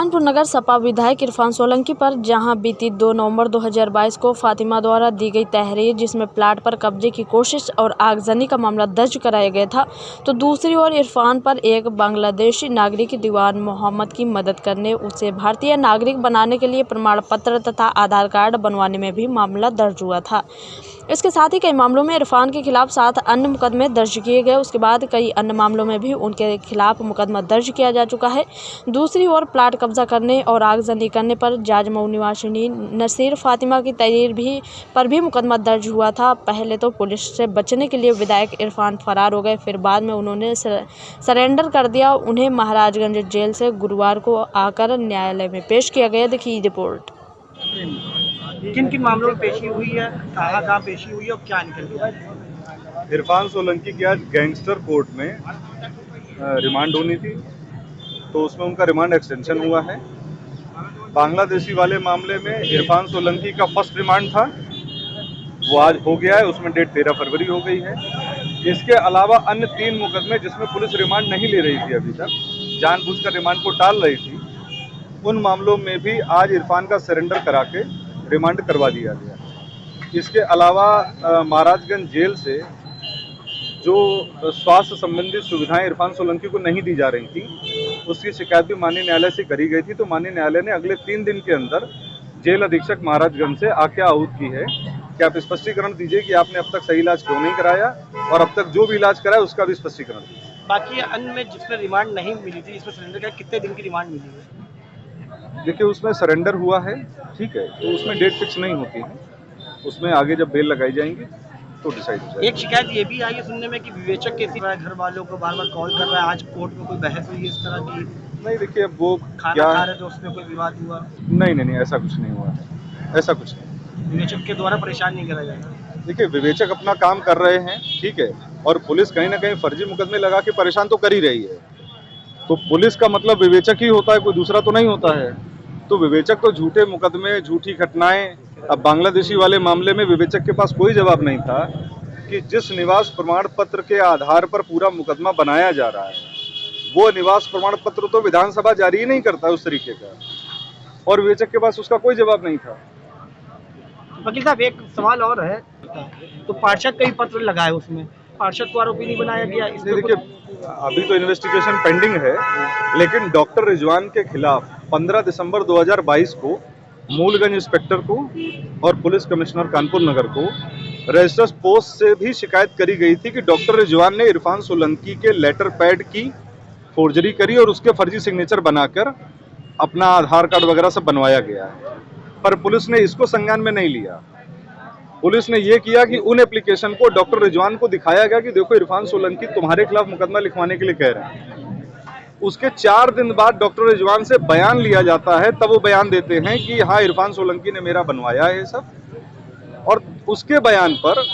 सुल्तानपुर नगर सपा विधायक इरफान सोलंकी पर जहां बीती 2 नवंबर 2022 को फातिमा द्वारा दी गई तहरीर जिसमें प्लाट पर कब्जे की कोशिश और आगजनी का मामला दर्ज कराया गया था, तो दूसरी ओर इरफान पर एक बांग्लादेशी नागरिक दीवान मोहम्मद की मदद करने, उसे भारतीय नागरिक बनाने के लिए प्रमाण पत्र तथा आधार कार्ड बनवाने में भी मामला दर्ज हुआ था। इसके साथ ही कई मामलों में इरफान के खिलाफ 7 अन्य मुकदमे दर्ज किए गए। उसके बाद कई अन्य मामलों में भी उनके खिलाफ मुकदमा दर्ज किया जा चुका है। दूसरी ओर प्लाट कब्जा करने और आगजनी करने पर जाजमऊ निवासिनी नसीर फातिमा की तहरीर पर भी मुकदमा दर्ज हुआ था। पहले तो पुलिस से बचने के लिए विधायक इरफान फरार हो गए, फिर बाद में उन्होंने सरेंडर कर दिया। उन्हें महाराजगंज जेल से गुरुवार को आकर न्यायालय में पेश किया गया। देखिए रिपोर्ट। किन किन मामलों में पेशी हुई है, कहाँ पेशी हुई है और क्या निकल गया? इरफान सोलंकी की आज गैंगस्टर कोर्ट में रिमांड होनी थी, तो उसमें उनका रिमांड एक्सटेंशन हुआ है। बांग्लादेशी वाले मामले में इरफान सोलंकी का फर्स्ट रिमांड था, वो आज हो गया है, उसमें डेट 13 फरवरी हो गई है। इसके अलावा अन्य 3 मुकदमे जिसमें पुलिस रिमांड नहीं ले रही थी, अभी तक जानबूझकर रिमांड को टाल रही थी, उन मामलों में भी आज इरफान का सरेंडर करा के रिमांड करवा दिया गया। इसके अलावा महाराजगंज जेल से जो स्वास्थ्य संबंधी सुविधाएं इरफान सोलंकी को नहीं दी जा रही थी, उसकी शिकायत भी माननीय न्यायालय से करी गई थी। तो माननीय न्यायालय ने अगले 3 दिन के अंदर जेल अधीक्षक महाराजगंज से आज्ञा आहूत की है कि आप स्पष्टीकरण दीजिए कि आपने अब तक सही इलाज क्यों नहीं कराया, और अब तक जो भी इलाज कराया उसका भी स्पष्टीकरण दीजिए। बाकी अन्य में जिसमें रिमांड नहीं मिली थी, इसमें सरेंडर का कितने दिन की रिमांड मिली है? देखिए, उसमें सरेंडर हुआ है, ठीक है, तो उसमें डेट फिक्स नहीं होती है, उसमें आगे जब बेल लगाई जाएंगी तो डिसाइड हो जाएगा। एक शिकायत ये भी आई है सुनने में कि विवेचक के घर वालों को बार बार कॉल कर रहा है, आज कोर्ट में कोई बहस हुई है इस तरह की? नहीं, देखिए, अब वो खाना क्या खा रहे थे, उसमें कोई विवाद हुआ? नहीं, ऐसा कुछ नहीं हुआ है, ऐसा कुछ नहीं। विवेचक के द्वारा परेशान नहीं करा जाएगा? देखिए, विवेचक अपना काम कर रहे हैं, ठीक है, और पुलिस कहीं ना कहीं फर्जी मुकदमे लगा के परेशान तो कर ही रही है, तो पुलिस का मतलब विवेचक ही होता है, कोई दूसरा तो नहीं होता है। तो विवेचक तो झूठे मुकदमे, झूठी घटनाएं, अब बांग्लादेशी वाले मामले में विवेचक के पास कोई जवाब नहीं था कि जिस निवास प्रमाण पत्र के आधार पर पूरा मुकदमा बनाया जा रहा है, वो निवास प्रमाण पत्र तो विधानसभा जारी ही नहीं करता उस तरीके का, और विवेचक के पास उसका कोई जवाब नहीं था। वकील साहब, एक सवाल और है, तो पार्षद का ही पत्र लगा है, उसमें पार्षद को आरोपी नहीं बनाया गया? इसलिए देखिए, अभी तो इन्वेस्टिगेशन पेंडिंग है, लेकिन डॉक्टर रिजवान के खिलाफ 15 दिसंबर 2022 को मूलगंज इंस्पेक्टर को और पुलिस कमिश्नर कानपुर नगर को रजिस्टर्स पोस्ट से भी शिकायत करी गई थी कि डॉक्टर रिजवान ने इरफान सोलंकी के लेटर पैड की फोर्जरी करी और उसके फर्जी सिग्नेचर बनाकर अपना आधार कार्ड वगैरह सब बनवाया गया है। पर पुलिस ने इसको संज्ञान में नहीं लिया। पुलिस ने यह किया कि उन एप्लीकेशन को डॉक्टर रिजवान को दिखाया गया कि देखो, इरफान सोलंकी तुम्हारे खिलाफ मुकदमा लिखवाने के लिए कह रहे हैं। उसके 4 दिन बाद डॉक्टर रिजवान से बयान लिया जाता है, तब वो बयान देते हैं कि हाँ, इरफान सोलंकी ने मेरा बनवाया है ये सब, और उसके बयान पर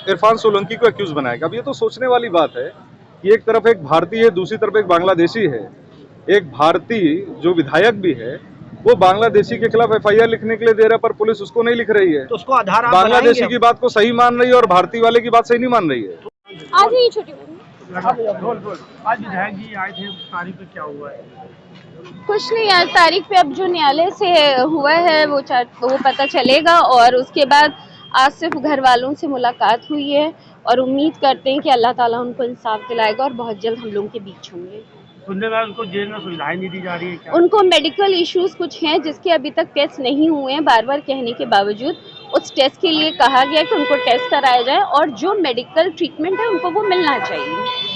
इरफान सोलंकी को एक्यूज बनाएगा। अब ये तो सोचने वाली बात है कि एक तरफ एक भारतीय है, दूसरी तरफ एक बांग्लादेशी है। एक भारतीय जो विधायक भी है, वो बांग्लादेशी के खिलाफ FIR लिखने के लिए दे रहा है, पर पुलिस उसको नहीं लिख रही है। तो उसको आधार आप बांग्लादेशी की बात को सही मान रही है और भारतीय वाले की बात सही नहीं मान रही है। आज ही छोटी आज विधायक जी आए थे, तारीख पे क्या हुआ है? कुछ नहीं, आज तारीख पे अब जो न्यायालय से हुआ है वो पता चलेगा, और उसके बाद आज सिर्फ घर वालों से मुलाकात हुई है और उम्मीद करते हैं कि अल्लाह ताला उनको इंसाफ दिलाएगा और बहुत जल्द हम लोगों के बीच होंगे। सुनने में उनको जेल में सुविधाएं नहीं दी जा रही है क्या? उनको मेडिकल इश्यूज कुछ हैं जिसके अभी तक टेस्ट नहीं हुए हैं, बार बार कहने के बावजूद उस टेस्ट के लिए कहा गया कि उनको टेस्ट कराया जाए और जो मेडिकल ट्रीटमेंट है उनको वो मिलना चाहिए।